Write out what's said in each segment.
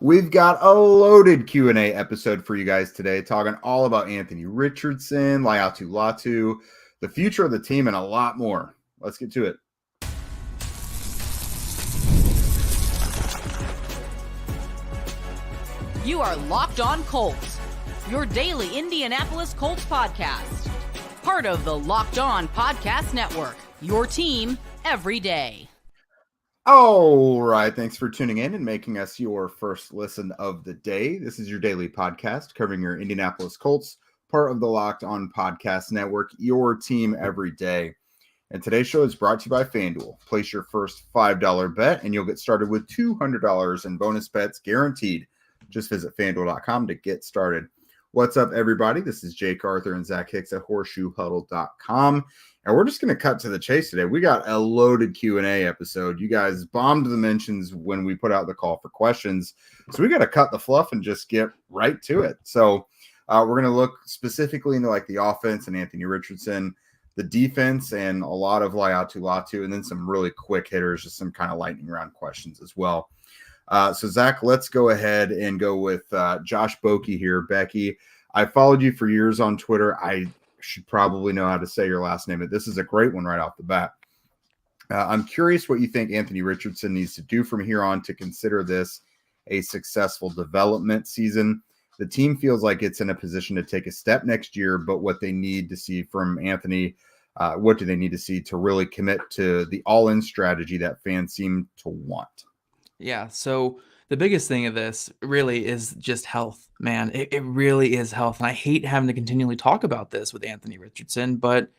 We've got a loaded Q&A episode for you guys today, talking all about Anthony Richardson, Laiatu Latu, the future of the team, and a lot more. Let's get to it. You are Locked On Colts, your daily Indianapolis Colts podcast. Part of the Locked On Podcast Network, your team every day. All right, thanks for tuning in and making us your first listen of the day. This is your daily podcast covering your Indianapolis Colts, part of the Locked On Podcast Network, your team every day. And today's show is brought to you by FanDuel. Place your first $5 bet and you'll get started with $200 in bonus bets guaranteed. Just visit FanDuel.com to get started. What's up, everybody? This is Jake Arthur and Zach Hicks at horseshoehuddle.com. And we're just going to cut to the chase today. We got a loaded Q&A episode. You guys bombed the mentions when we put out the call for questions. So we got to cut the fluff and just get right to it. So we're going to look specifically into like the offense and Anthony Richardson, the defense, and a lot of Laiatu Latu, and then some really quick hitters, just some kind of lightning round questions as well. So Zach, let's go ahead and go with Josh Bokey here. Becky, I followed you for years on Twitter. I should probably know how to say your last name, but this is a great one right off the bat. I'm curious what you think Anthony Richardson needs to do from here on to consider this a successful development season. The team feels like it's in a position to take a step next year, but what they need to see from Anthony, what do they need to see to really commit to the all-in strategy that fans seem to want? Yeah, so the biggest thing of this really is just health, man. It really is health. And I hate having to continually talk about this with Anthony Richardson. But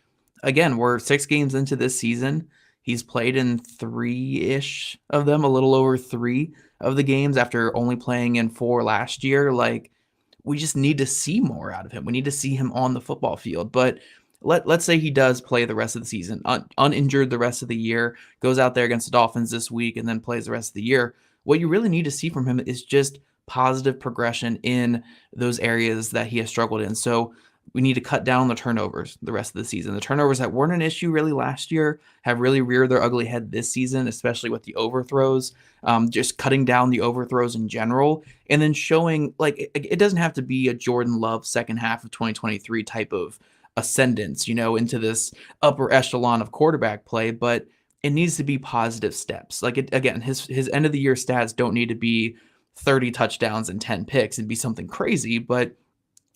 again, we're 6 games into this season. He's played in 3-ish of them, a little over 3 of the games after only playing in 4 last year. Like, we just need to see more out of him. We need to see him on the football field. But let's say he does play the rest of the season, uninjured the rest of the year, goes out there against the Dolphins this week, and then plays the rest of the year. What you really need to see from him is just positive progression in those areas that he has struggled in. So we need to cut down the turnovers the rest of the season. The turnovers that weren't an issue really last year have really reared their ugly head this season, especially with the overthrows, just cutting down the overthrows in general, and then showing, like, it doesn't have to be a Jordan Love second half of 2023 type of ascendance, into this upper echelon of quarterback play, but it needs to be positive steps. Like, again, his end of the year stats don't need to be 30 touchdowns and 10 picks and be something crazy, but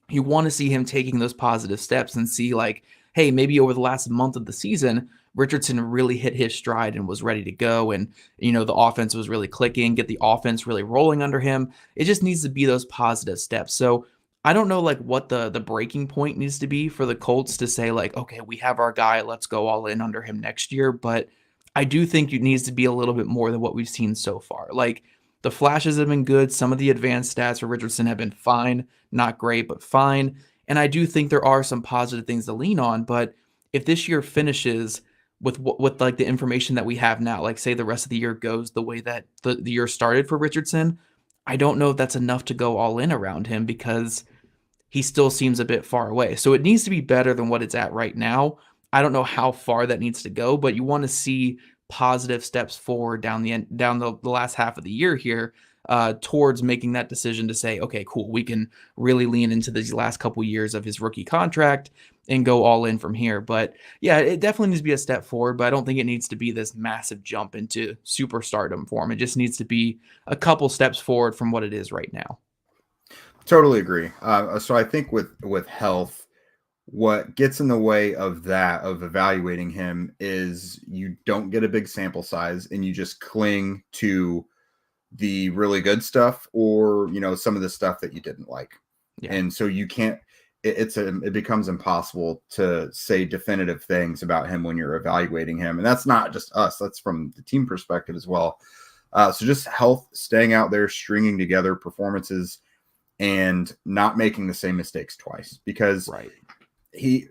you want to see him taking those positive steps and see, like, hey, maybe over the last month of the season, Richardson really hit his stride and was ready to go. And, the offense was really clicking, get the offense really rolling under him. It just needs to be those positive steps. So I don't know, like, what the breaking point needs to be for the Colts to say, like, okay, we have our guy, let's go all in under him next year. But I do think it needs to be a little bit more than what we've seen so far. Like, the flashes have been good. Some of the advanced stats for Richardson have been fine, not great, but fine. And I do think there are some positive things to lean on. But if this year finishes with like the information that we have now, like, say the rest of the year goes the way that the year started for Richardson, I don't know if that's enough to go all in around him because he still seems a bit far away. So it needs to be better than what it's at right now. I don't know how far that needs to go, but you want to see positive steps forward down the last half of the year here towards making that decision to say, okay, cool, we can really lean into these last couple years of his rookie contract and go all in from here. But yeah, it definitely needs to be a step forward, but I don't think it needs to be this massive jump into superstardom for him. It just needs to be a couple steps forward from what it is right now. Totally agree. So I think with health, what gets in the way of that, of evaluating him, is you don't get a big sample size and you just cling to the really good stuff or, some of the stuff that you didn't like. Yeah. And so you can't, it becomes impossible to say definitive things about him when you're evaluating him. And that's not just us, that's from the team perspective as well. So just health, staying out there, stringing together performances and not making the same mistakes twice, because he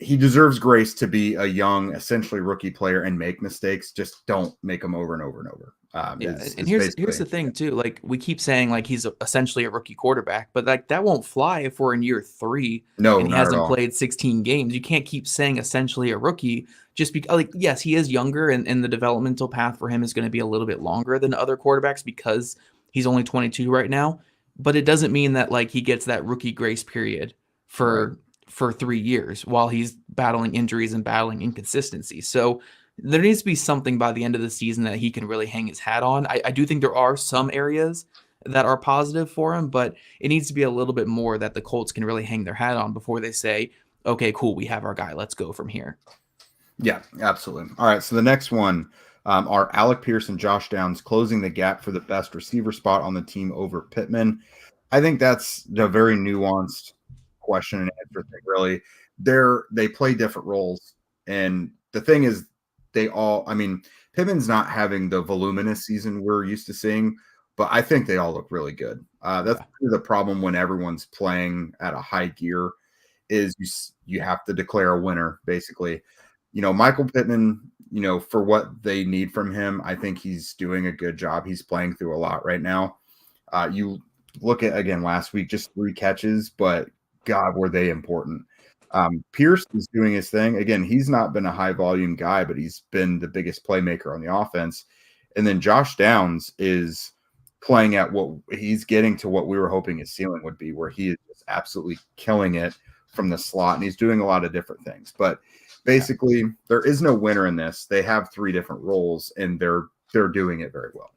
deserves grace to be a young, essentially rookie player and make mistakes. Just don't make them over and over and over. And here's the thing too. Like, we keep saying, like, he's essentially a rookie quarterback, but like that won't fly if we're in year 3 and he hasn't played 16 games. You can't keep saying essentially a rookie just because, like, yes, he is younger and the developmental path for him is going to be a little bit longer than other quarterbacks because He's only 22 right now, but it doesn't mean that like he gets that rookie grace period for 3 years while he's battling injuries and battling inconsistency. So there needs to be something by the end of the season that he can really hang his hat on. I do think there are some areas that are positive for him, but it needs to be a little bit more that the Colts can really hang their hat on before they say, okay, cool, we have our guy. Let's go from here. Yeah, absolutely. All right, so the next one are Alec Pierce and Josh Downs closing the gap for the best receiver spot on the team over Pittman. I think that's a very nuanced question and answer thing, really. They play different roles. And the thing is, Pittman's not having the voluminous season we're used to seeing, but I think they all look really good. That's the problem when everyone's playing at a high gear is you have to declare a winner, basically. Michael Pittman, for what they need from him, I think he's doing a good job. He's playing through a lot right now. You look at, again, last week, just 3 catches, but God, were they important. Pierce is doing his thing. Again, he's not been a high volume guy, but he's been the biggest playmaker on the offense. And then Josh Downs is playing at what he's getting to what we were hoping his ceiling would be, where he is just absolutely killing it from the slot. And he's doing a lot of different things, but basically there is no winner in this. They have 3 different roles and they're doing it very well.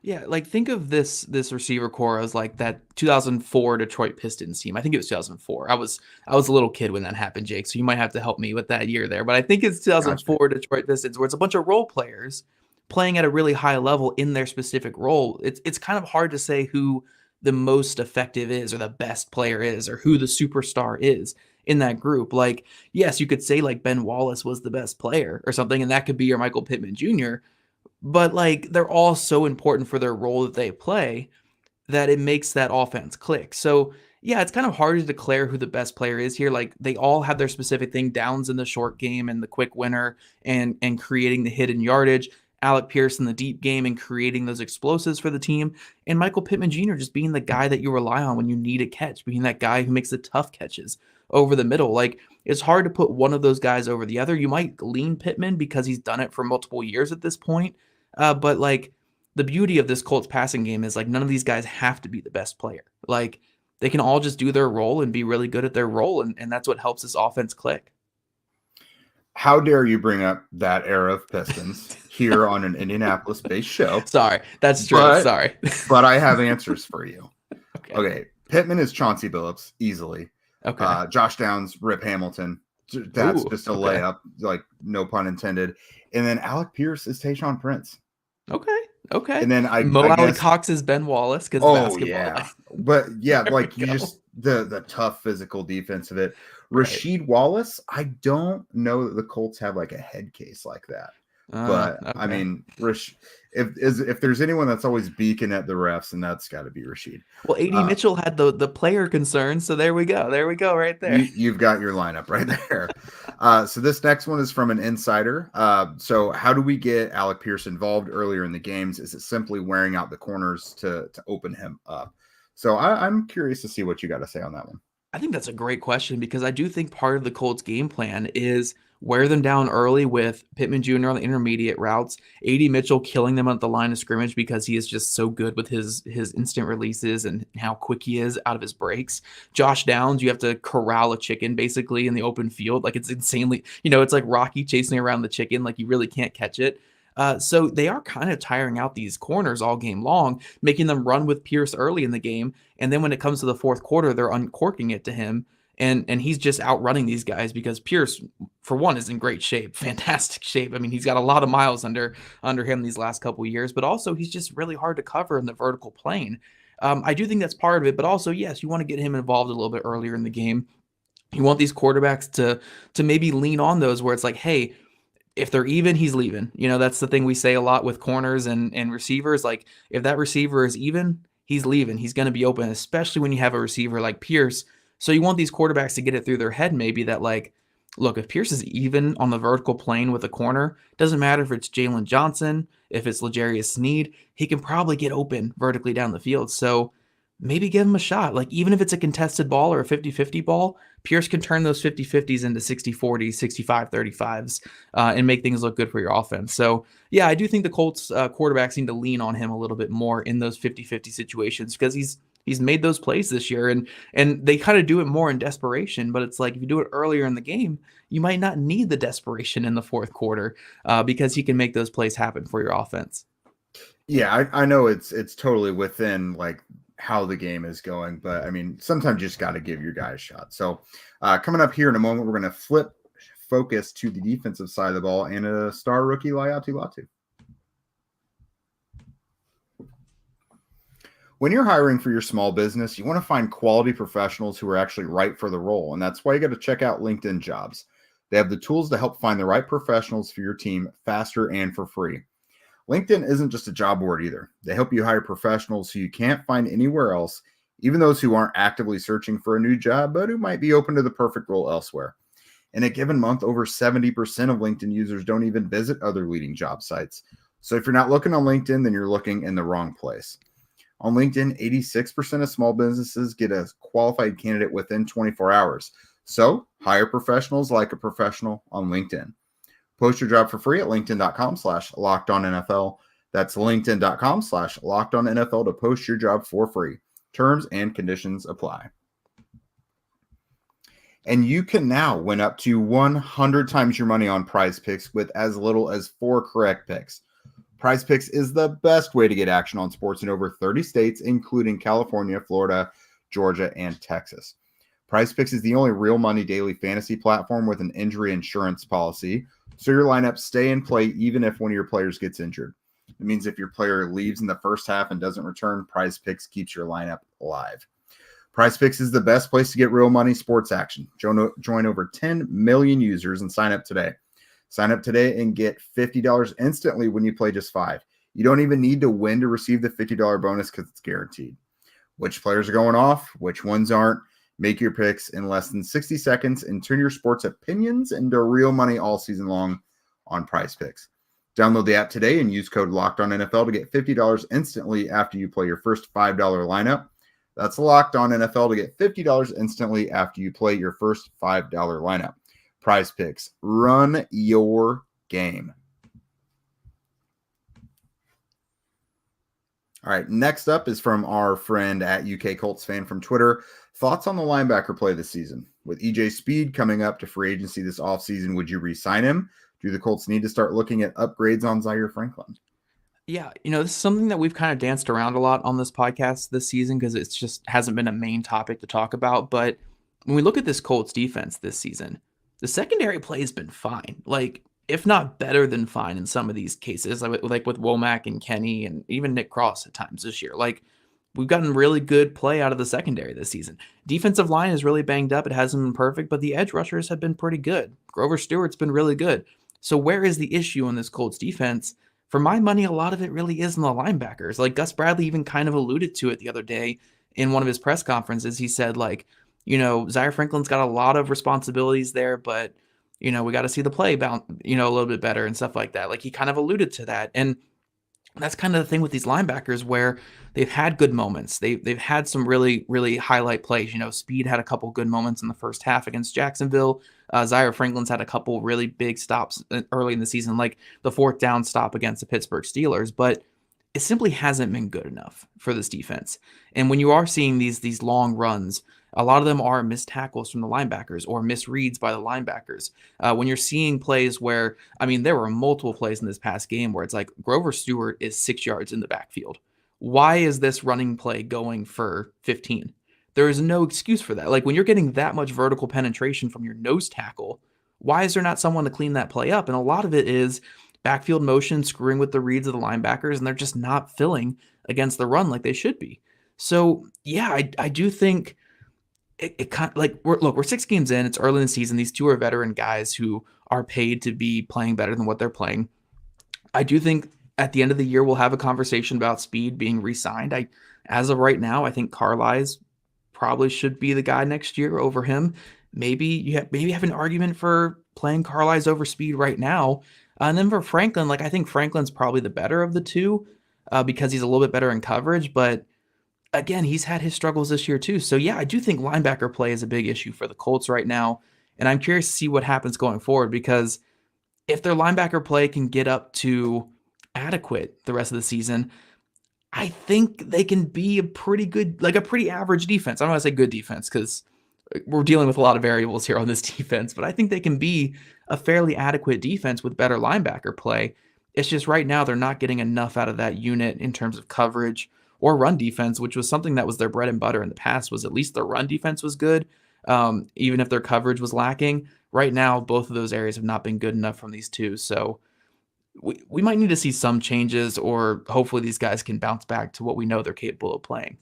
Yeah, like think of this receiver core as like that 2004 Detroit Pistons team. I think it was 2004. I was a little kid when that happened, Jake, so you might have to help me with that year there. But I think it's 2004 Gotcha. Detroit Pistons, where it's a bunch of role players playing at a really high level in their specific role. It's kind of hard to say who the most effective is or the best player is or who the superstar is in that group. Like, yes, you could say like Ben Wallace was the best player or something, and that could be your Michael Pittman Jr., but like they're all so important for their role that they play that it makes that offense click. So yeah, it's kind of hard to declare who the best player is here. Like they all have their specific thing. Downs in the short game and the quick winner and creating the hidden yardage. Alec Pierce in the deep game and creating those explosives for the team. And Michael Pittman Jr. just being the guy that you rely on when you need a catch, being that guy who makes the tough catches over the middle. Like it's hard to put one of those guys over the other. You might lean Pittman because he's done it for multiple years at this point. But like the beauty of this Colts passing game is like none of these guys have to be the best player. Like they can all just do their role and be really good at their role. And that's what helps this offense click. How dare you bring up that era of Pistons here on an Indianapolis-based show? Sorry, that's true. Sorry. But I have answers for you. Okay. Pittman is Chauncey Billups, easily. Okay. Josh Downs, Rip Hamilton. That's just a layup, like no pun intended. And then Alec Pierce is Tayshaun Prince. Okay. And then Mo Alley Cox is Ben Wallace because basketball. Yeah. But yeah, like you just the tough physical defense of it. Rasheed Wallace, I don't know that the Colts have like a head case like that. But I mean, if there's anyone that's always beaking at the refs, and that's got to be Rasheed. Well, A.D. Mitchell had the player concerns, so there we go right there. You've got your lineup right there. So this next one is from an insider. So how do we get Alec Pierce involved earlier in the games? Is it simply wearing out the corners to open him up? So I'm curious to see what you got to say on that one. I think that's a great question because I do think part of the Colts game plan is wear them down early with Pittman Jr. on the intermediate routes, A.D. Mitchell killing them at the line of scrimmage because he is just so good with his instant releases and how quick he is out of his breaks. Josh Downs, you have to corral a chicken basically in the open field. Like it's insanely, it's like Rocky chasing around the chicken. Like you really can't catch it. So they are kind of tiring out these corners all game long, making them run with Pierce early in the game. And then when it comes to the fourth quarter, they're uncorking it to him. And he's just outrunning these guys because Pierce, for one, is in great shape, fantastic shape. I mean, he's got a lot of miles under him these last couple of years, but also he's just really hard to cover in the vertical plane. I do think that's part of it, but also, yes, you want to get him involved a little bit earlier in the game. You want these quarterbacks to maybe lean on those where it's like, hey, if they're even, he's leaving. That's the thing we say a lot with corners and receivers. Like if that receiver is even, he's leaving. He's going to be open, especially when you have a receiver like Pierce. So you want these quarterbacks to get it through their head maybe that like, look, if Pierce is even on the vertical plane with a corner, doesn't matter if it's Jalen Johnson, if it's L'Jarius Sneed, he can probably get open vertically down the field. So maybe give him a shot. Like, even if it's a contested ball or a 50-50 ball, Pierce can turn those 50-50s into 60-40, 65-35s, and make things look good for your offense. So, yeah, I do think the Colts quarterbacks need to lean on him a little bit more in those 50-50 situations, because he's made those plays this year, and they kind of do it more in desperation. But it's like, if you do it earlier in the game, you might not need the desperation in the fourth quarter, because he can make those plays happen for your offense. Yeah, I know it's totally within like how the game is going, but I mean, sometimes you just got to give your guy a shot. So coming up here in a moment, we're going to flip focus to the defensive side of the ball and a star rookie, Laiatu Latu. When you're hiring for your small business, you want to find quality professionals who are actually right for the role. And that's why you got to check out LinkedIn Jobs. They have the tools to help find the right professionals for your team faster and for free. LinkedIn isn't just a job board either. They help you hire professionals who you can't find anywhere else, even those who aren't actively searching for a new job, but who might be open to the perfect role elsewhere. In a given month, over 70% of LinkedIn users don't even visit other leading job sites. So if you're not looking on LinkedIn, then you're looking in the wrong place. On LinkedIn, 86% of small businesses get a qualified candidate within 24 hours. So hire professionals like a professional on LinkedIn. Post your job for free at linkedin.com/lockedonnfl. That's linkedin.com/lockedonnfl to post your job for free. Terms and conditions apply. And you can now win up to 100 times your money on Prize Picks with as little as 4 correct picks. Prize Picks is the best way to get action on sports in over 30 states, including California, Florida, Georgia, and Texas. Prize Picks is the only real money daily fantasy platform with an injury insurance policy, so your lineups stay in play even if one of your players gets injured. It means if your player leaves in the first half and doesn't return, Prize Picks keeps your lineup alive. Prize Picks is the best place to get real money sports action. Join over 10 million users and sign up today. Sign up today and get $50 instantly when you play just 5. You don't even need to win to receive the $50 bonus because it's guaranteed. Which players are going off? Which ones aren't? Make your picks in less than 60 seconds and turn your sports opinions into real money all season long on Prize Picks. Download the app today and use code LOCKEDONNFL to get $50 instantly after you play your first $5 lineup. That's Locked On NFL to get $50 instantly after you play your first $5 lineup. Prize Picks. Run your game. All right, next up is from our friend at UK Colts fan from Twitter. Thoughts on the linebacker play this season? With EJ Speed coming up to free agency this offseason, would you re-sign him? Do the Colts need to start looking at upgrades on Zaire Franklin? Yeah, this is something that we've kind of danced around a lot on this podcast this season because it's just hasn't been a main topic to talk about. But when we look at this Colts defense this season, the secondary play has been fine. Like, if not better than fine in some of these cases, like with Womack and Kenny and even Nick Cross at times this year. Like, we've gotten really good play out of the secondary this season. Defensive line is really banged up. It hasn't been perfect, but the edge rushers have been pretty good. Grover Stewart's been really good. So where is the issue on this Colts defense? For my money, a lot of it really is in the linebackers. Like, Gus Bradley even kind of alluded to it the other day in one of his press conferences. He said, like, Zaire Franklin's got a lot of responsibilities there, but, we got to see the play bounce, a little bit better and stuff like that. Like, he kind of alluded to that. And that's kind of the thing with these linebackers where they've had good moments. They've had some really, really highlight plays. Speed had a couple good moments in the first half against Jacksonville. Zaire Franklin's had a couple really big stops early in the season, like the 4th down stop against the Pittsburgh Steelers. But it simply hasn't been good enough for this defense. And when you are seeing these long runs, a lot of them are missed tackles from the linebackers or misreads by the linebackers. When you're seeing plays where, there were multiple plays in this past game where it's like Grover Stewart is 6 yards in the backfield. Why is this running play going for 15? There is no excuse for that. Like, when you're getting that much vertical penetration from your nose tackle, why is there not someone to clean that play up? And a lot of it is backfield motion screwing with the reads of the linebackers, and they're just not filling against the run like they should be. So, yeah, I do think it kind of like we're 6 games in. It's early in the season. These two are veteran guys who are paid to be playing better than what they're playing. I do think at the end of the year we'll have a conversation about Speed being re-signed. As of right now, I think Carlisle probably should be the guy next year over him. Maybe you have an argument for playing Carlisle over Speed right now. And then for Franklin, I think Franklin's probably the better of the two because he's a little bit better in coverage, but again, he's had his struggles this year too. So yeah, I do think linebacker play is a big issue for the Colts right now. And I'm curious to see what happens going forward, because if their linebacker play can get up to adequate the rest of the season, I think they can be a pretty good, like a pretty average defense. I don't want to say good defense because we're dealing with a lot of variables here on this defense, but I think they can be a fairly adequate defense with better linebacker play. It's just right now they're not getting enough out of that unit in terms of coverage or run defense, which was something that was their bread and butter in the past. Was at least their run defense was good, even if their coverage was lacking. Right now, both of those areas have not been good enough from these two. So we might need to see some changes, or hopefully these guys can bounce back to what we know they're capable of playing.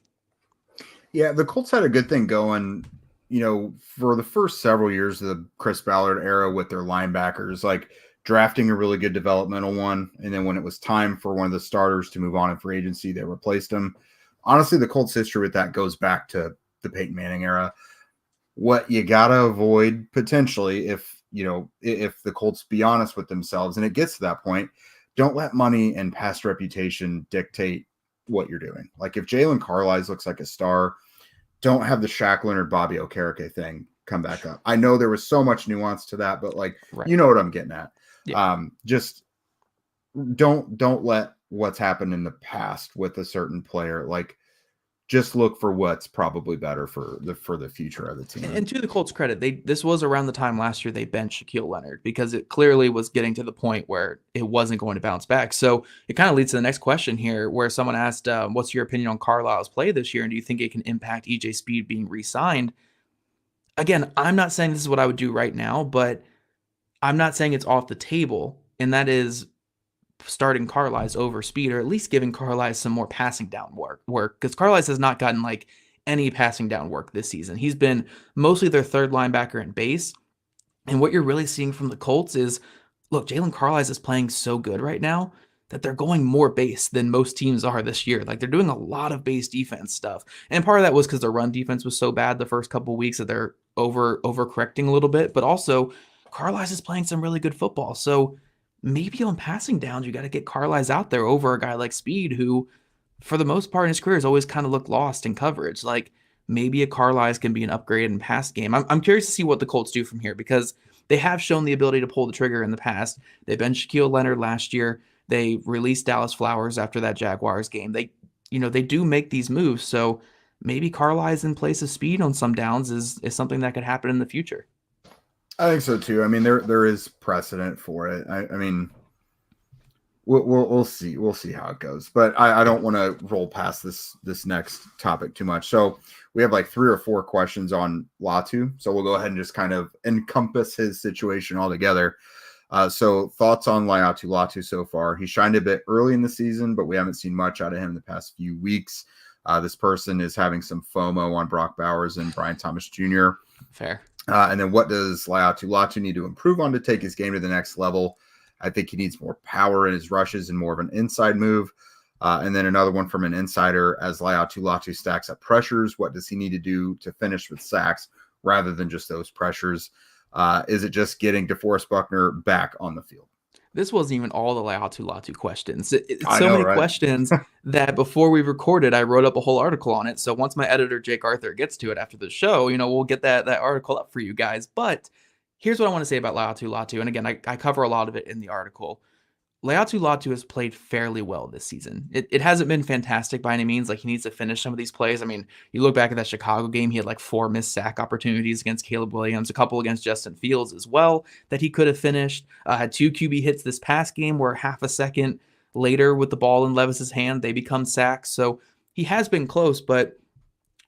Yeah, the Colts had a good thing going, for the first several years of the Chris Ballard era with their linebackers, like drafting a really good developmental one. And then when it was time for one of the starters to move on in free agency, they replaced him. Honestly, the Colts history with that goes back to the Peyton Manning era. What you got to avoid potentially, if the Colts be honest with themselves and it gets to that point, don't let money and past reputation dictate what you're doing. Like if Jalen Carlisle looks like a star, don't have the Shaq Leonard, Bobby Okereke thing come back up. I know there was so much nuance to that, but right. You know what I'm getting at. Yeah. Just don't let what's happened in the past with a certain player, just look for what's probably better for the future of the team. And to the Colts' credit, this was around the time last year they benched Shaquille Leonard, because it clearly was getting to the point where it wasn't going to bounce back. So it kind of leads to the next question here, where someone asked, what's your opinion on Carlisle's play this year, and do you think it can impact EJ Speed being re-signed? Again, I'm not saying this is what I would do right now, but I'm not saying it's off the table, and that is starting Carlisle over Speed, or at least giving Carlisle some more passing down work, because Carlisle has not gotten any passing down work this season. He's been mostly their third linebacker in base. And what you're really seeing from the Colts is, look, Jalen Carlisle is playing so good right now that they're going more base than most teams are this year. They're doing a lot of base defense stuff. And part of that was because their run defense was so bad the first couple of weeks that they're overcorrecting a little bit. But also, Carlisle is playing some really good football. So maybe on passing downs, you got to get Carlisle out there over a guy like Speed, who, for the most part in his career, has always kind of looked lost in coverage. Maybe a Carlisle can be an upgrade in pass game. I'm curious to see what the Colts do from here, because they have shown the ability to pull the trigger in the past. They benched Shaquille Leonard last year. They released Dallas Flowers after that Jaguars game. They do make these moves. So maybe Carlisle in place of Speed on some downs is something that could happen in the future. I think so too. I mean, there is precedent for it. I mean, we'll see. We'll see how it goes. But I don't want to roll past this next topic too much. So we have 3 or 4 questions on Latu. So we'll go ahead and just kind of encompass his situation altogether. So thoughts on Laiatu Latu so far? He shined a bit early in the season, but we haven't seen much out of him in the past few weeks. This person is having some FOMO on Brock Bowers and Brian Thomas Jr. Fair. And then what does Laiatu Latu need to improve on to take his game to the next level? I think he needs more power in his rushes and more of an inside move. And then another one from an insider: as Laiatu Latu stacks up pressures, what does he need to do to finish with sacks rather than just those pressures? Is it just getting DeForest Buckner back on the field? This wasn't even all the Laiatu Latu questions. Many questions that before we recorded, I wrote up a whole article on it. So once my editor, Jake Arthur, gets to it after the show, we'll get that article up for you guys. But here's what I want to say about Laiatu Latu. And again, I cover a lot of it in the article. Laiatu Latu has played fairly well this season. It hasn't been fantastic by any means. He needs to finish some of these plays. I mean, you look back at that Chicago game, he had 4 missed sack opportunities against Caleb Williams, a couple against Justin Fields as well that he could have finished. Had 2 QB hits this past game where half a second later with the ball in Levis's hand, they become sacks. So he has been close, but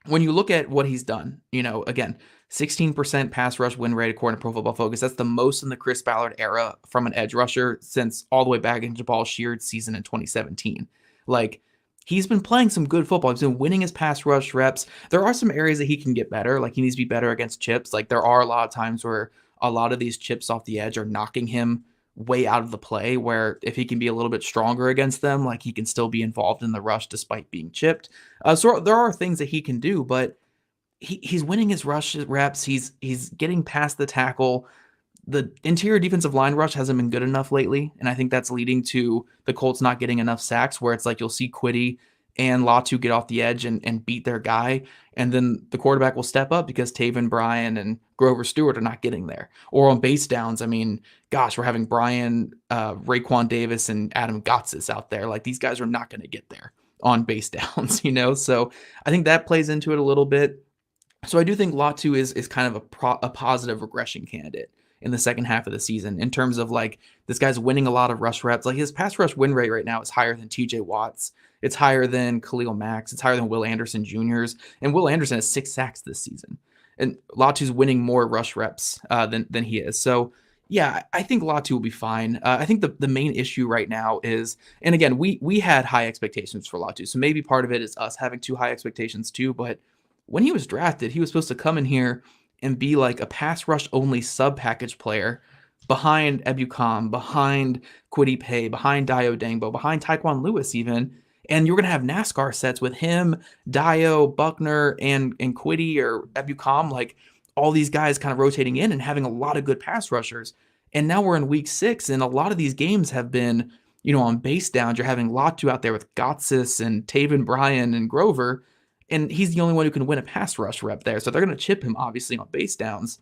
when you look at what he's done, again, 16% pass rush win rate according to Pro Football Focus. That's the most in the Chris Ballard era from an edge rusher since all the way back in Jabal Sheard's season in 2017. He's been playing some good football. He's been winning his pass rush reps. There are some areas that he can get better. He needs to be better against chips. There are a lot of times where a lot of these chips off the edge are knocking him way out of the play, where if he can be a little bit stronger against them, he can still be involved in the rush despite being chipped. So there are things that he can do, but he's winning his rush reps. He's getting past the tackle. The interior defensive line rush hasn't been good enough lately, and I think that's leading to the Colts not getting enough sacks, where it's you'll see Quiddy and Latu get off the edge and beat their guy. And then the quarterback will step up because Taven Bryan and Grover Stewart are not getting there. Or on base downs, I mean, gosh, we're having Brian, Raekwon Davis, and Adam Gotsis out there. Like, these guys are not going to get there on base downs, So I think that plays into it a little bit. So I do think Latu is kind of a positive regression candidate in the second half of the season in terms of like this guy's winning a lot of rush reps. Like his pass rush win rate right now is higher than TJ Watt's. It's higher than Khalil Mack's. It's higher than Will Anderson Jr.'s. And Will Anderson has 6 sacks this season. And Latu's winning more rush reps than he is. So yeah, I think Latu will be fine. I think the main issue right now is, and again, we had high expectations for Latu. So maybe part of it is us having too high expectations too. But when he was drafted, he was supposed to come in here and be like a pass rush only sub package player behind Ebukam, behind Kwity Paye, behind Dio Dangbo, behind Taekwon Lewis even. And you're going to have NASCAR sets with him, Dio, Buckner, and Kwity or Ebukam, like all these guys kind of rotating in and having a lot of good pass rushers. And now we're in week 6, and a lot of these games have been, on base downs. You're having Latu out there with Gotsis and Taven Bryan and Grover, and he's the only one who can win a pass rush rep there. So they're going to chip him, obviously, on base downs.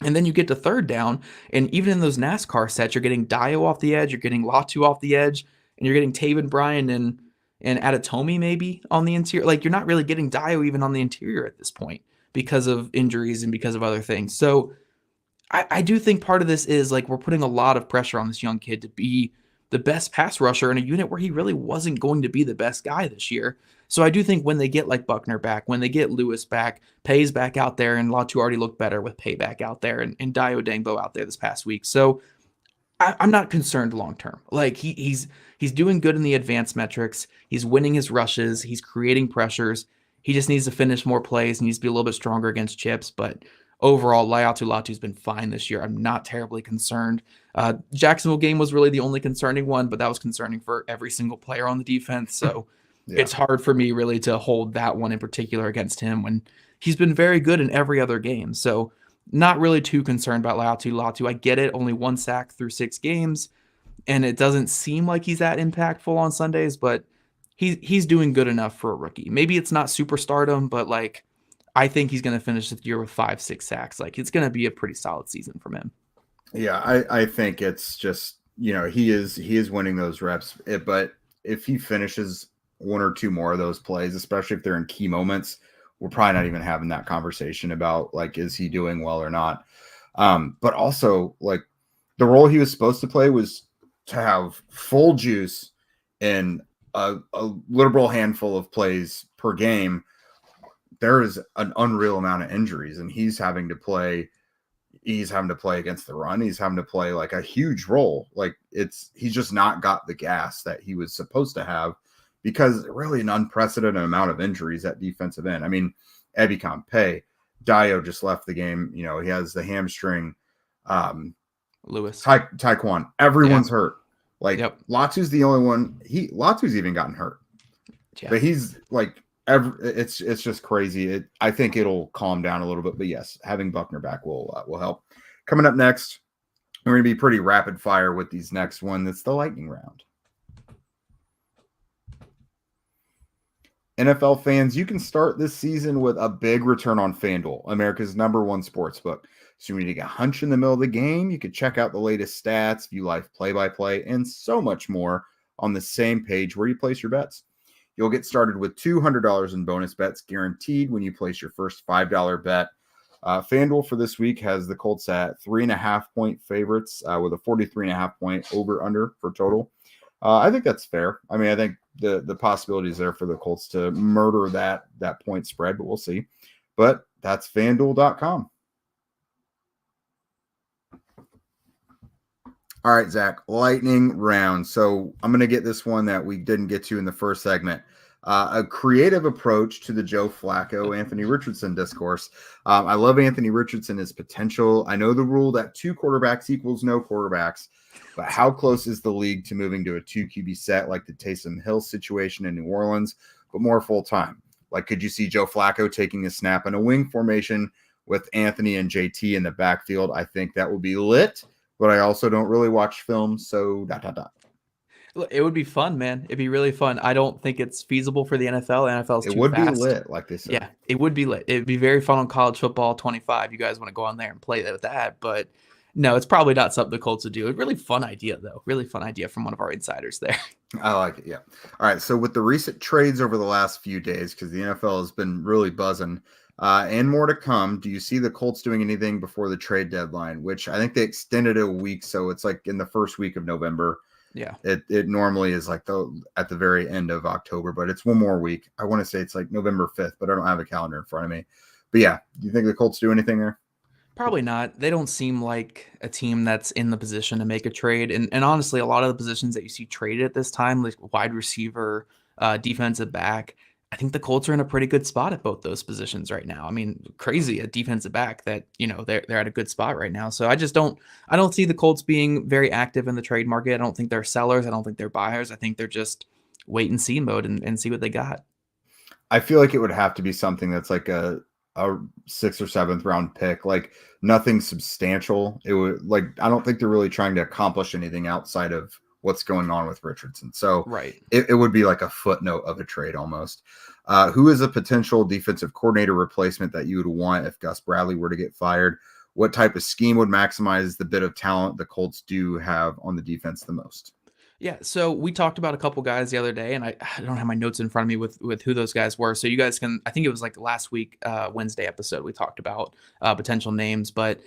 And then you get to third down, and even in those NASCAR sets, you're getting Dio off the edge, you're getting Latu off the edge, and you're getting Taven Bryan and Adetomi maybe on the interior. Like, you're not really getting Dio even on the interior at this point because of injuries and because of other things. So I do think part of this is like we're putting a lot of pressure on this young kid to be the best pass rusher in a unit where he really wasn't going to be the best guy this year. So I do think when they get like Buckner back, when they get Lewis back, Paye's back out there, and Latu already looked better with Paye back out there and Dio Dangbo out there this past week. So I'm not concerned long term. Like he's doing good in the advanced metrics. He's winning his rushes. He's creating pressures. He just needs to finish more plays. He needs to be a little bit stronger against chips. But overall, Laiatu Latu's been fine this year. I'm not terribly concerned. Jacksonville game was really the only concerning one, but that was concerning for every single player on the defense. So yeah. It's hard for me really to hold that one in particular against him when he's been very good in every other game. So not really too concerned about Laiatu Latu. I get it. Only 1 sack through 6 games. And it doesn't seem like he's that impactful on Sundays, but he's doing good enough for a rookie. Maybe it's not superstardom, but like I think he's going to finish the year with 5-6 sacks. Like it's going to be a pretty solid season from him. Yeah, I think it's just, he is winning those reps, but if he finishes 1 or 2 more of those plays, especially if they're in key moments, we're probably not even having that conversation about like, is he doing well or not? But also like the role he was supposed to play was to have full juice in a liberal handful of plays per game. There is an unreal amount of injuries, and he's having to play against the run. He's having to play like a huge role. Like he's just not got the gas that he was supposed to have because really an unprecedented amount of injuries at defensive end. I mean, Ebukam, Paye, Dio just left the game. He has the hamstring. Lewis, Taekwon, everyone's hurt. Like Latu's the only one. Latu's even gotten hurt, but he's like it's just crazy. I think it'll calm down a little bit. But yes, having Buckner back will help. Coming up next, we're going to be pretty rapid fire with these next one. That's the lightning round. NFL fans, you can start this season with a big return on FanDuel, America's #1 sportsbook. So you need to get a hunch in the middle of the game. You can check out the latest stats, view live play-by-play, and so much more on the same page where you place your bets. You'll get started with $200 in bonus bets guaranteed when you place your first $5 bet. FanDuel for this week has the Colts at 3.5-point favorites with a 43.5-point over-under for total. I think that's fair. I mean, I think the possibility is there for the Colts to murder that point spread, but we'll see. But that's FanDuel.com. All right, Zach, lightning round. So I'm going to get this one that we didn't get to in the first segment. A creative approach to the Joe Flacco, Anthony Richardson discourse. I love Anthony Richardson, his potential. I know the rule that 2 quarterbacks equals no quarterbacks, but how close is the league to moving to a 2 QB set like the Taysom Hill situation in New Orleans, but more full-time? Like, could you see Joe Flacco taking a snap in a wing formation with Anthony and JT in the backfield? I think that would be lit. But I also don't really watch film, so ... It would be fun, man. It'd be really fun. I don't think it's feasible for the NFL. The NFL is It too would be fast. lit, like they said. Yeah, it would be lit. It'd be very fun on college football 25. You guys want to go on there and play with that, but no, it's probably not something the Colts would do. A really fun idea, though. Really fun idea from one of our insiders there. I like it. Yeah. All right. So with the recent trades over the last few days, because the NFL has been really buzzing, and more to come, do you see the Colts doing anything before the trade deadline? Which I think they extended it a week, so it's like in the first week of November. Yeah. It normally is like at the very end of October, but it's one more week. I want to say it's like November 5th, but I don't have a calendar in front of me. But yeah, do you think the Colts do anything there? Probably not. They don't seem like a team that's in the position to make a trade. And honestly, a lot of the positions that you see traded at this time, like wide receiver, defensive back, I think the Colts are in a pretty good spot at both those positions right now. I mean, crazy a defensive back that, they're at a good spot right now. So I don't see the Colts being very active in the trade market. I don't think they're sellers. I don't think they're buyers. I think they're just wait and see mode and see what they got. I feel like it would have to be something that's like a 6th or 7th round pick, like nothing substantial. It would I don't think they're really trying to accomplish anything outside of what's going on with Richardson. So right. It would be like a footnote of a trade almost. Who is a potential defensive coordinator replacement that you would want if Gus Bradley were to get fired? What type of scheme would maximize the bit of talent the Colts do have on the defense the most? Yeah, so we talked about a couple guys the other day, and I don't have my notes in front of me with who those guys were. So you guys can, I think it was like last week, Wednesday episode, we talked about potential names. But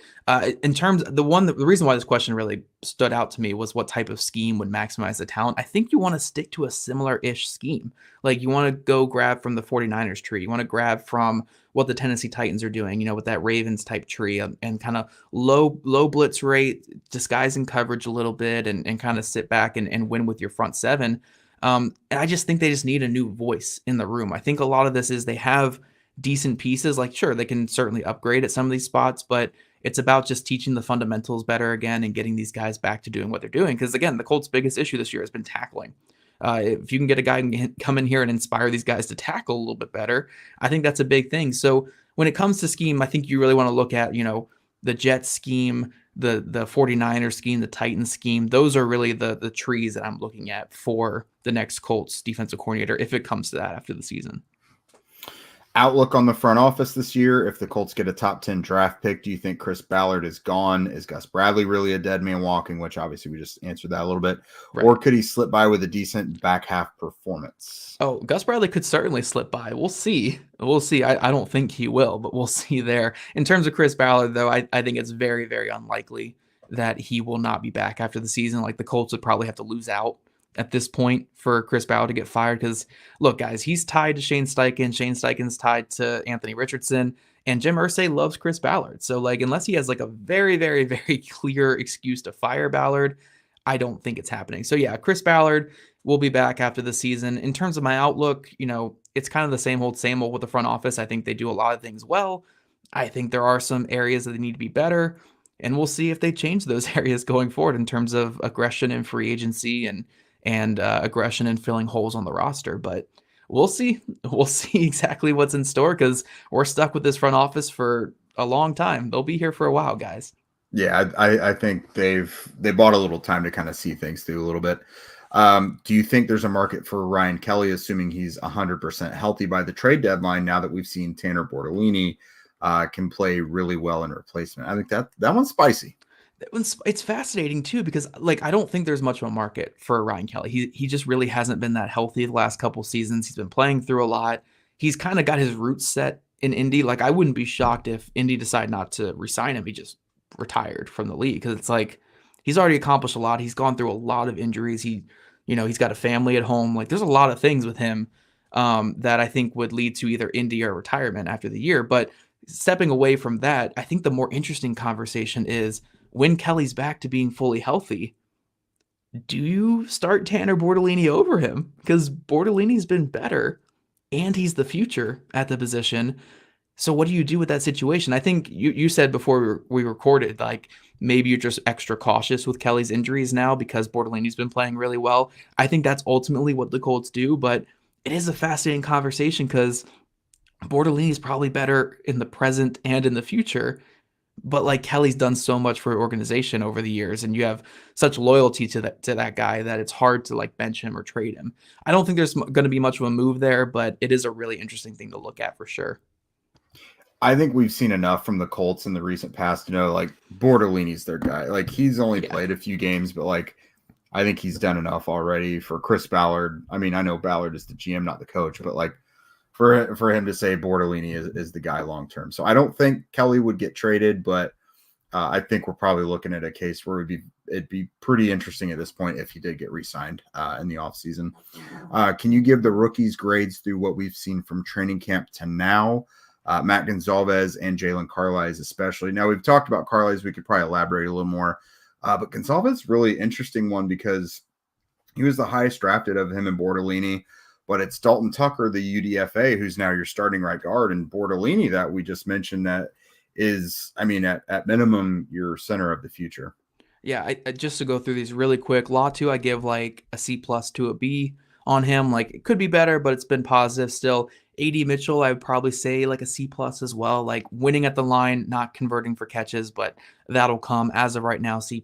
in terms, the reason why this question really stood out to me was what type of scheme would maximize the talent. I think you want to stick to a similar-ish scheme. Like you want to go grab from the 49ers tree. You want to grab from what the Tennessee Titans are doing, with that Ravens type tree and kind of low blitz rate, disguising coverage a little bit and kind of sit back and win with your front seven. And I just think they just need a new voice in the room. I think a lot of this is they have decent pieces. Like, sure, they can certainly upgrade at some of these spots, but it's about just teaching the fundamentals better again and getting these guys back to doing what they're doing. Because again, the Colts' biggest issue this year has been tackling. If you can get a guy who can come in here and inspire these guys to tackle a little bit better, I think that's a big thing. So when it comes to scheme, I think you really want to look at, the Jets scheme, the 49ers scheme, the Titans scheme. Those are really the trees that I'm looking at for the next Colts defensive coordinator, if it comes to that after the season. Outlook on the front office this year. If the Colts get a top 10 draft pick, do you think Chris Ballard is gone? Is Gus Bradley really a dead man walking? Which obviously we just answered that a little bit. Right. Or could he slip by with a decent back half performance? Oh, Gus Bradley could certainly slip by. We'll see. I don't think he will, but we'll see there. In terms of Chris Ballard, though, I think it's very, very unlikely that he will not be back after the season. Like the Colts would probably have to lose out at this point for Chris Ballard to get fired. Because look, guys, he's tied to Shane Steichen. Shane Steichen's tied to Anthony Richardson, and Jim Irsay loves Chris Ballard. So unless he has a very, very, very clear excuse to fire Ballard, I don't think it's happening. So yeah, Chris Ballard will be back after the season. In terms of my outlook, it's kind of the same old with the front office. I think they do a lot of things well. I think there are some areas that they need to be better, and we'll see if they change those areas going forward in terms of aggression in free agency and aggression and filling holes on the roster. But we'll see exactly what's in store, because we're stuck with this front office for a long time. They'll be here for a while, guys. Yeah, I think they bought a little time to kind of see things through a little bit. Do you think there's a market for Ryan Kelly, assuming he's 100% healthy by the trade deadline, now that we've seen Tanner Bortolini can play really well in replacement? I think that one's spicy. It's fascinating too, because I don't think there's much of a market for Ryan Kelly. He just really hasn't been that healthy the last couple seasons. He's been playing through a lot. He's kind of got his roots set in Indy. I wouldn't be shocked if Indy decided not to re-sign him. He just retired from the league, because it's he's already accomplished a lot. He's gone through a lot of injuries. He's got a family at home. There's a lot of things with him that I think would lead to either Indy or retirement after the year. But stepping away from that, I think the more interesting conversation is, when Kelly's back to being fully healthy, do you start Tanner Bortolini over him? Because Bortolini's been better, and he's the future at the position. So what do you do with that situation? I think you said before we recorded, maybe you're just extra cautious with Kelly's injuries now because Bortolini's been playing really well. I think that's ultimately what the Colts do, but it is a fascinating conversation because Bortolini's probably better in the present and in the future. But like Kelly's done so much for organization over the years, and you have such loyalty to that guy that it's hard to like bench him or trade him. I don't think there's going to be much of a move there, but it is a really interesting thing to look at for sure. I think we've seen enough from the Colts in the recent past to know like Bortolini's their guy. Like he's only played a few games, but like I think he's done enough already for Chris Ballard. I mean, I know Ballard is the GM, not the coach, but like for him to say Bortolini is the guy long term. So I don't think Kelly would get traded, but I think we're probably looking at a case where it'd be pretty interesting at this point if he did get re-signed in the offseason. Can you give the rookies grades through what we've seen from training camp to now? Matt Gonzalez and Jalen Carlisle especially. Now, we've talked about Carlisle. We could probably elaborate a little more. But Gonzalez, really interesting one because he was the highest drafted of him and Bortolini. But it's Dalton Tucker, the UDFA, who's now your starting right guard, and Bortolini that we just mentioned that is, I mean, at minimum, your center of the future. Yeah, I just to go through these really quick. Latu, I give like a C+ to a B on him. Like it could be better, but it's been positive still. AD Mitchell, I would probably say like a C+ as well. Like winning at the line, not converting for catches, but that'll come. As of right now, C+.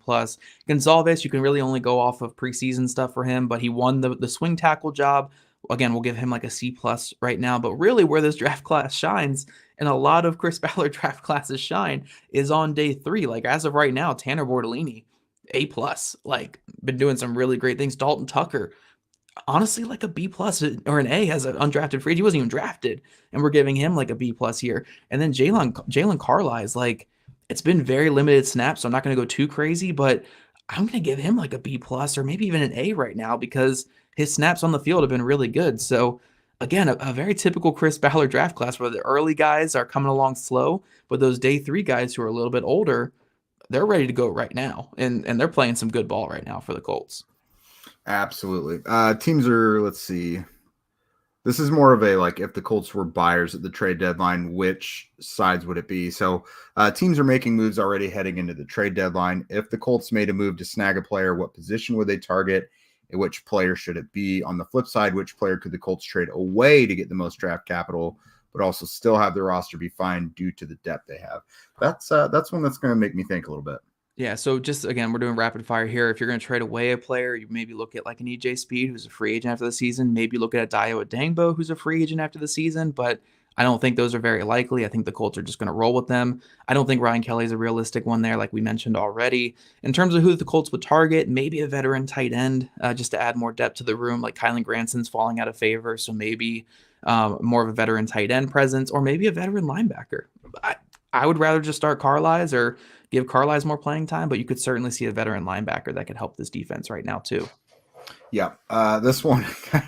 Gonzalez, you can really only go off of preseason stuff for him, but he won the swing tackle job. Again, we'll give him like a C+ right now. But really where this draft class shines, and a lot of Chris Ballard draft classes shine, is on day 3. Like as of right now, Tanner Bortolini, A+. Like been doing some really great things. Dalton Tucker, honestly like a B+ or an A as an undrafted free agent. He wasn't even drafted, and we're giving him like a B+ here. And then Jalen Carlisle is like, it's been very limited snaps, so I'm not going to go too crazy, but I'm going to give him like a B+ or maybe even an A right now because his snaps on the field have been really good. So again, a very typical Chris Ballard draft class where the early guys are coming along slow, but those day 3 guys who are a little bit older, they're ready to go right now, and they're playing some good ball right now for the Colts. Absolutely. Teams are, let's see. This is more of a, like, if the Colts were buyers at the trade deadline, which sides would it be? So teams are making moves already heading into the trade deadline. If the Colts made a move to snag a player, what position would they target? And which player should it be? On the flip side, which player could the Colts trade away to get the most draft capital, but also still have their roster be fine due to the depth they have? That's one that's going to make me think a little bit. Yeah, so just again, we're doing rapid fire here. If you're going to trade away a player, you maybe look at like an EJ Speed, who's a free agent after the season. Maybe look at Dio Adangbo, who's a free agent after the season. But I don't think those are very likely. I think the Colts are just going to roll with them. I don't think Ryan Kelly is a realistic one there, like we mentioned already. In terms of who the Colts would target, maybe a veteran tight end, just to add more depth to the room. Like Kylan Granson's falling out of favor, so maybe more of a veteran tight end presence, or maybe a veteran linebacker. I would rather just start Carlisle or give Carlisle more playing time, but you could certainly see a veteran linebacker that could help this defense right now too. Yeah, this one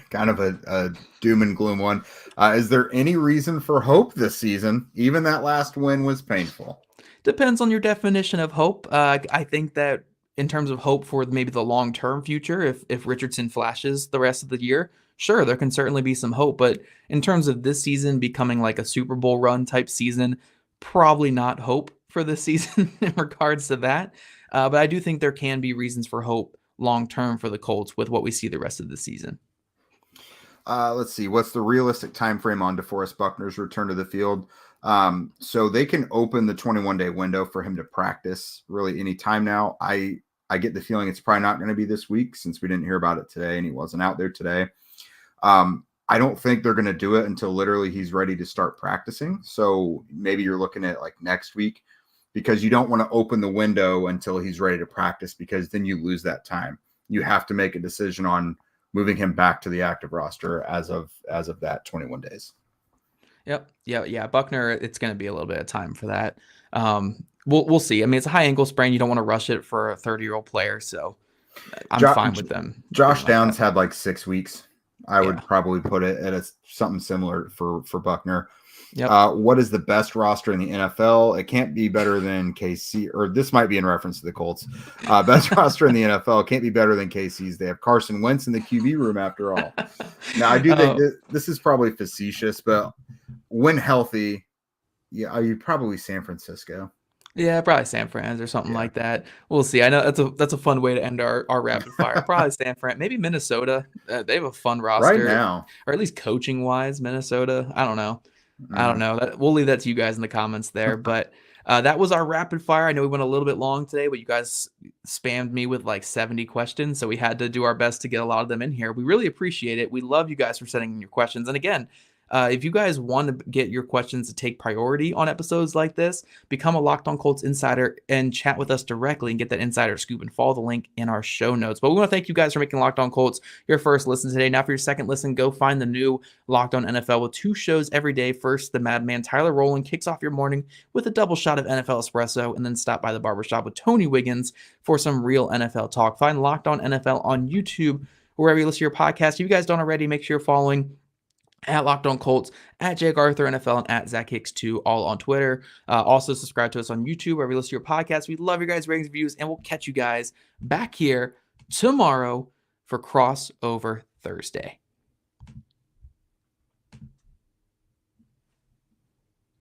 kind of a doom and gloom one. Is there any reason for hope this season? Even that last win was painful. Depends on your definition of hope. I think that in terms of hope for maybe the long-term future, if Richardson flashes the rest of the year, sure, there can certainly be some hope. But in terms of this season becoming like a Super Bowl run type season, probably not hope for this season in regards to that. But I do think there can be reasons for hope long-term for the Colts with what we see the rest of the season. Let's see. What's the realistic time frame on DeForest Buckner's return to the field? So they can open the 21-day window for him to practice really any time now. I get the feeling it's probably not going to be this week since we didn't hear about it today and he wasn't out there today. I don't think they're going to do it until literally he's ready to start practicing. So maybe you're looking at like next week because you don't want to open the window until he's ready to practice because then you lose that time. You have to make a decision on moving him back to the active roster as of that 21 days. Yep. Yeah. Buckner, it's going to be a little bit of time for that. We'll see. I mean, it's a high ankle sprain. You don't want to rush it for a 30-year-old player. So I'm fine with them. Josh Downs had like 6 weeks. I would probably put it at something similar for Buckner. Yep. What is the best roster in the NFL? It can't be better than KC, or this might be in reference to the Colts. Best roster in the NFL can't be better than KC's. They have Carson Wentz in the QB room after all. Now, I do think this is probably facetious, but when healthy, you'd probably San Francisco. Yeah, probably San Fran or something like that. We'll see. I know that's a fun way to end our rapid fire. Probably San Fran, maybe Minnesota. They have a fun roster right now, or at least coaching wise. Minnesota. I don't know. We'll leave that to you guys in the comments there. But That was our rapid fire. I know we went a little bit long today, but you guys spammed me with like 70 questions, so we had to do our best to get a lot of them in here. We really appreciate it. We love you guys for sending in your questions. And again, if you guys want to get your questions to take priority on episodes like this, become a Locked On Colts insider and chat with us directly and get that insider scoop, and follow the link in our show notes. But we want to thank you guys for making Locked On Colts your first listen today. Now for your second listen, go find the new Locked On NFL with 2 shows every day. First, the Madman Tyler Rowland kicks off your morning with a double shot of NFL espresso, and then stop by the barbershop with Tony Wiggins for some real NFL talk. Find Locked On NFL on YouTube, wherever you listen to your podcast. If you guys don't already, make sure you're following at Locked On Colts, at Jake Arthur NFL, and at Zach Hicks 2, all on Twitter. Also subscribe to us on YouTube, wherever you listen to your podcast. We love your guys' ratings and reviews, and we'll catch you guys back here tomorrow for Crossover Thursday.